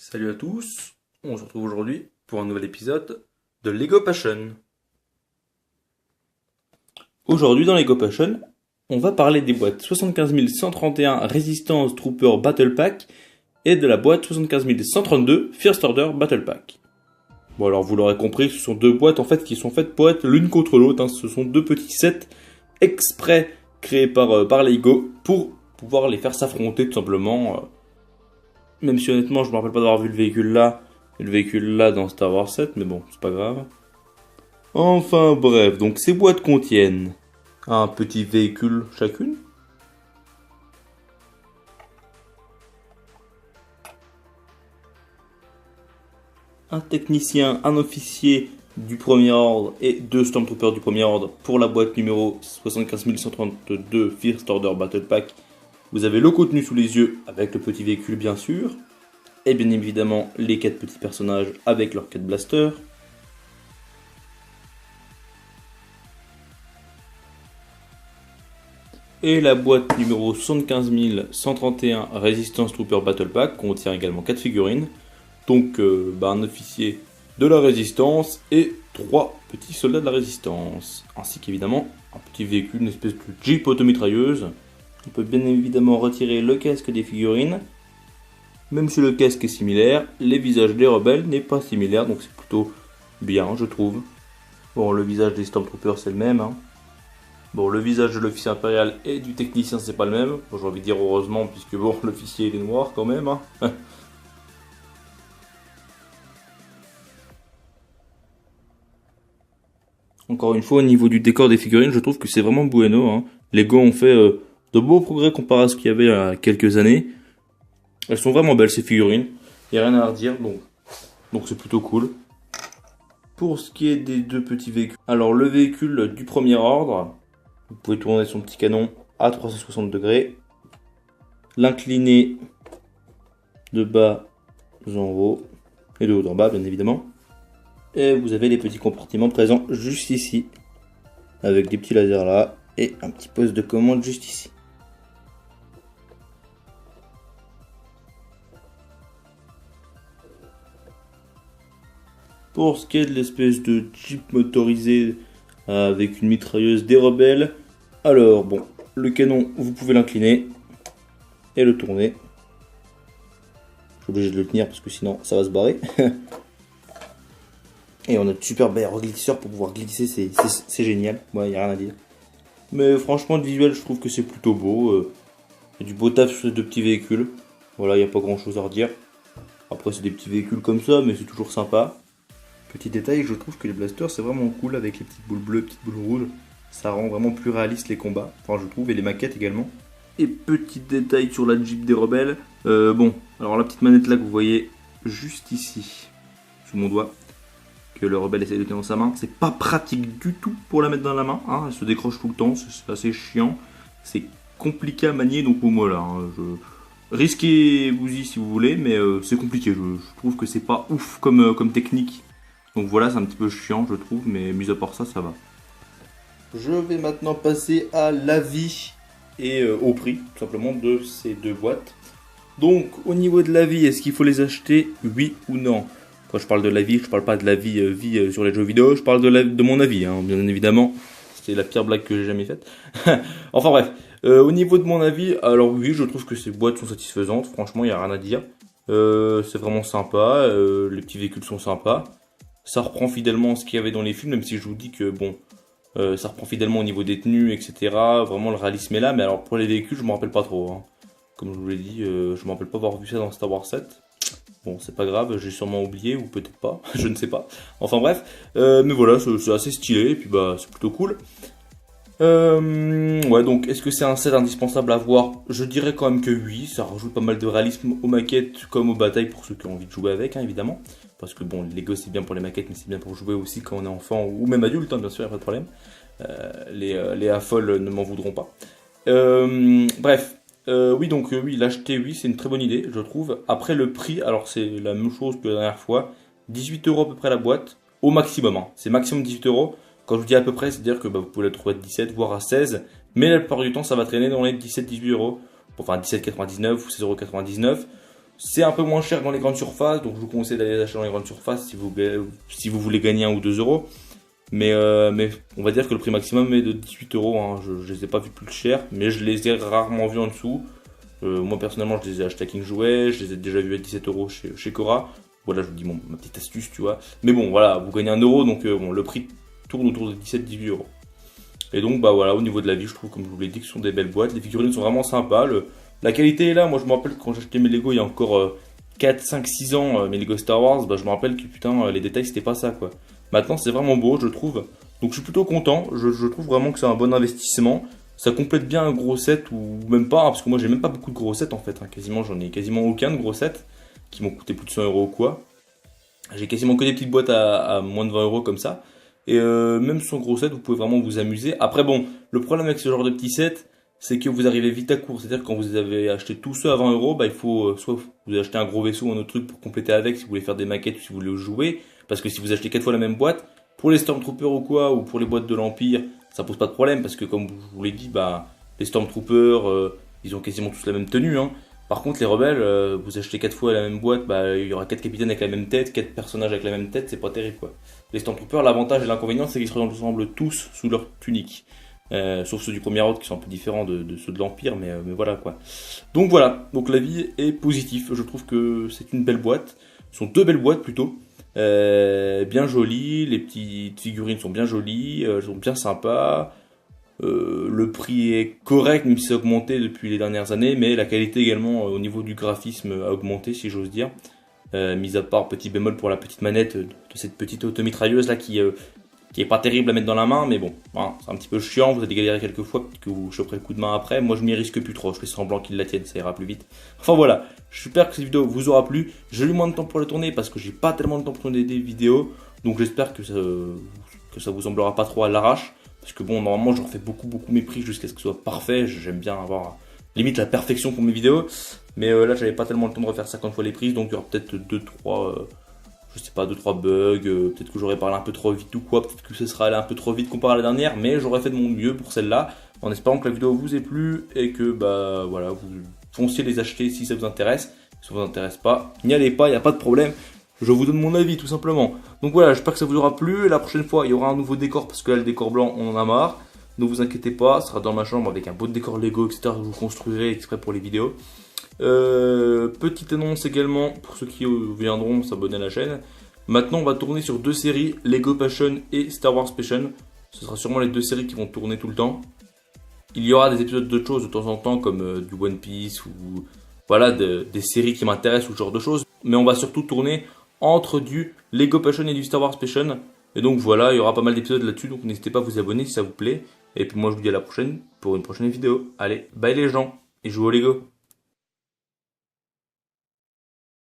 Salut à tous, on se retrouve aujourd'hui pour un nouvel épisode de Lego Passion. Aujourd'hui dans Lego Passion, on va parler des boîtes 75 131 Resistance Trooper Battle Pack et de la boîte 75 132 First Order Battle Pack. Bon alors vous l'aurez compris, ce sont deux boîtes en fait qui sont faites pour être l'une contre l'autre. Ce sont deux petits sets exprès créés par Lego pour pouvoir les faire s'affronter tout simplement. Même si honnêtement je me rappelle pas d'avoir vu le véhicule là dans Star Wars 7, mais bon, c'est pas grave. Enfin bref, donc ces boîtes contiennent un petit véhicule chacune. Un technicien, un officier du premier ordre et deux Stormtroopers du premier ordre pour la boîte numéro 75 132 First Order Battle Pack. Vous avez le contenu sous les yeux avec le petit véhicule bien sûr. Et bien évidemment les 4 petits personnages avec leurs 4 blasters. Et la boîte numéro 75 131 Resistance Trooper Battle Pack contient également 4 figurines. Donc un officier de la Résistance et 3 petits soldats de la Résistance. Ainsi qu'évidemment un petit véhicule, une espèce de Jeep automitrailleuse. On peut bien évidemment retirer le casque des figurines. Même si le casque est similaire, les visages des rebelles n'est pas similaire, donc c'est plutôt bien, je trouve. Bon, le visage des Stormtroopers c'est le même. Bon, le visage de l'officier impérial et du technicien c'est pas le même. Bon, j'ai envie de dire heureusement, puisque bon, l'officier il est noir quand même. Encore une fois, au niveau du décor des figurines, je trouve que c'est vraiment bueno. Lego ont fait de beaux progrès comparé à ce qu'il y avait il y a quelques années. Elles sont vraiment belles ces figurines, il n'y a rien à redire, donc c'est plutôt cool. Pour ce qui est des deux petits véhicules, alors le véhicule du premier ordre, vous pouvez tourner son petit canon à 360 degrés, l'incliner de bas en haut et de haut en bas bien évidemment. Et vous avez les petits compartiments présents juste ici, avec des petits lasers là et un petit poste de commande juste ici. Pour ce qui est de l'espèce de Jeep motorisé avec une mitrailleuse des rebelles, alors bon, le canon vous pouvez l'incliner et le tourner. Je suis obligé de le tenir parce que sinon ça va se barrer. Et on a de super belles glisseurs pour pouvoir glisser, c'est génial, il n'y a rien à dire. Mais franchement le visuel je trouve que c'est plutôt beau. Il y a du beau taf sur ces deux petits véhicules. Voilà, il n'y a pas grand chose à redire. Après c'est des petits véhicules comme ça mais c'est toujours sympa. Petit détail, je trouve que les blasters c'est vraiment cool avec les petites boules bleues, petites boules rouges. Ça rend vraiment plus réaliste les combats, enfin je trouve, et les maquettes également. Et petit détail sur la Jeep des rebelles. Bon, alors la petite manette là que vous voyez juste ici, sous mon doigt, que le rebelle essaie de tenir dans sa main, c'est pas pratique du tout pour la mettre dans la main. Elle se décroche tout le temps, c'est assez chiant. C'est compliqué à manier, donc bon voilà, risquez-vous-y si vous voulez, mais c'est compliqué. Je trouve que c'est pas ouf comme technique. Donc voilà, c'est un petit peu chiant je trouve, mais mis à part ça, ça va. Je vais maintenant passer à l'avis et au prix, tout simplement, de ces deux boîtes. Donc au niveau de l'avis, est-ce qu'il faut les acheter, oui ou non? Quand je parle de l'avis, je parle pas de l'avis sur les jeux vidéo, je parle de mon avis, bien évidemment. C'est la pire blague que j'ai jamais faite. Enfin bref, au niveau de mon avis, alors oui, je trouve que ces boîtes sont satisfaisantes, franchement, il n'y a rien à dire. C'est vraiment sympa, les petits véhicules sont sympas. Ça reprend fidèlement ce qu'il y avait dans les films, même si je vous dis que bon, ça reprend fidèlement au niveau des tenues, etc. Vraiment le réalisme est là, mais alors pour les véhicules, je me rappelle pas trop. Comme je vous l'ai dit, je me rappelle pas avoir vu ça dans Star Wars 7. Bon, c'est pas grave, j'ai sûrement oublié, ou peut-être pas, je ne sais pas. Enfin bref, mais voilà, c'est assez stylé, et puis bah c'est plutôt cool. Ouais, donc est-ce que c'est un set indispensable à voir? Je dirais quand même que oui, ça rajoute pas mal de réalisme aux maquettes comme aux batailles pour ceux qui ont envie de jouer avec, évidemment. Parce que bon, Lego c'est bien pour les maquettes, mais c'est bien pour jouer aussi quand on est enfant ou même adulte, bien sûr, y a pas de problème. Les affoles ne m'en voudront pas. Bref, oui, donc oui, l'acheter, oui, c'est une très bonne idée, je trouve. Après le prix, alors c'est la même chose que la dernière fois, 18 € à peu près la boîte, au maximum, c'est maximum 18 €. Quand je vous dis à peu près, c'est-à-dire que vous pouvez la trouver à 17, voire à 16, mais la plupart du temps, ça va traîner dans les 17-18 €. Enfin, 17,99 ou 16,99 €. C'est un peu moins cher dans les grandes surfaces, donc je vous conseille d'aller les acheter dans les grandes surfaces si vous voulez gagner 1 ou 2 euros. Mais on va dire que le prix maximum est de 18 euros. Hein. Je les ai pas vus plus cher, mais je les ai rarement vus en dessous. Moi personnellement, je les ai achetés à King Jouet, je les ai déjà vus à 17 euros chez Cora. Voilà, je vous dis ma petite astuce, tu vois. Mais bon, voilà, vous gagnez 1 euro, donc bon, le prix tourne autour de 17-18 euros. Et donc, bah voilà, au niveau de la vie, je trouve, comme je vous l'ai dit, que ce sont des belles boîtes. Les figurines sont vraiment sympas. La qualité est là. Moi, je me rappelle quand j'achetais mes Lego il y a encore 4, 5, 6 ans, mes Lego Star Wars, bah, je me rappelle que putain, les détails, c'était pas ça, quoi. Maintenant, c'est vraiment beau, je trouve. Donc, je suis plutôt content. Je trouve vraiment que c'est un bon investissement. Ça complète bien un gros set ou même pas, hein, parce que moi, j'ai même pas beaucoup de gros sets en fait. Hein. Quasiment, j'en ai quasiment aucun de gros sets qui m'ont coûté plus de 100 euros ou quoi. J'ai quasiment que des petites boîtes à moins de 20 euros comme ça. Et même sans gros set, vous pouvez vraiment vous amuser. Après, bon, le problème avec ce genre de petits sets, c'est que vous arrivez vite à court. C'est-à-dire que quand vous avez acheté tout ça à 20 euros, bah, il faut soit vous achetez un gros vaisseau ou un autre truc pour compléter avec si vous voulez faire des maquettes ou si vous voulez jouer. Parce que si vous achetez 4 fois la même boîte, pour les Stormtroopers ou quoi, ou pour les boîtes de l'Empire, ça pose pas de problème. Parce que comme je vous l'ai dit, bah, les Stormtroopers, ils ont quasiment tous la même tenue. Hein. Par contre, les rebelles, vous achetez 4 fois la même boîte, bah, il y aura 4 capitaines avec la même tête, 4 personnages avec la même tête, c'est pas terrible quoi. Les Stormtroopers, l'avantage et l'inconvénient, c'est qu'ils se ressemblent tous sous leur tunique. Sauf ceux du premier ordre qui sont un peu différents de ceux de l'Empire, mais voilà quoi. Donc voilà, donc l'avis est positif. Je trouve que c'est une belle boîte. Ce sont 2 belles boîtes plutôt. Bien jolies, les petites figurines sont bien jolies, elles sont bien sympas. Le prix est correct, même si ça a augmenté depuis les dernières années, mais la qualité également au niveau du graphisme a augmenté, si j'ose dire. Mis à part petit bémol pour la petite manette de cette petite automitrailleuse là qui est pas terrible à mettre dans la main, mais bon, hein, c'est un petit peu chiant, vous allez galérer quelques fois, peut-être que vous choperez le coup de main après. Moi je m'y risque plus trop, je fais semblant qu'il la tienne, ça ira plus vite. Enfin voilà, j'espère que cette vidéo vous aura plu. J'ai eu moins de temps pour la tourner parce que j'ai pas tellement de temps pour tourner des vidéos, donc j'espère que ça vous semblera pas trop à l'arrache. Parce que bon, normalement, je refais beaucoup mes prix jusqu'à ce que ce soit parfait. J'aime bien avoir limite la perfection pour mes vidéos. Mais là, j'avais pas tellement le temps de refaire 50 fois les prises. Donc, il y aura peut-être 2-3, je sais pas, 2-3 bugs. Peut-être que j'aurais parlé un peu trop vite ou quoi. Peut-être que ce sera allé un peu trop vite comparé à la dernière. Mais j'aurais fait de mon mieux pour celle-là. En espérant que la vidéo vous ait plu. Et que, bah, voilà, vous fonciez les acheter si ça vous intéresse. Si ça vous intéresse pas, n'y allez pas, il n'y a pas de problème. Je vous donne mon avis tout simplement. Donc voilà, j'espère que ça vous aura plu. La prochaine fois, il y aura un nouveau décor parce que là, le décor blanc, on en a marre. Ne vous inquiétez pas, ça sera dans ma chambre avec un beau décor Lego, etc. que je vous construirai exprès pour les vidéos. Petite annonce également pour ceux qui viendront s'abonner à la chaîne. Maintenant, on va tourner sur 2 séries, Lego Passion et Star Wars Passion. Ce sera sûrement les 2 séries qui vont tourner tout le temps. Il y aura des épisodes d'autres choses de temps en temps comme du One Piece ou voilà des séries qui m'intéressent ou ce genre de choses. Mais on va surtout tourner entre du Lego Passion et du Star Wars Passion. Et donc voilà, il y aura pas mal d'épisodes là-dessus, donc n'hésitez pas à vous abonner si ça vous plaît. Et puis moi je vous dis à la prochaine pour une prochaine vidéo. Allez, bye les gens, et jouez au Lego.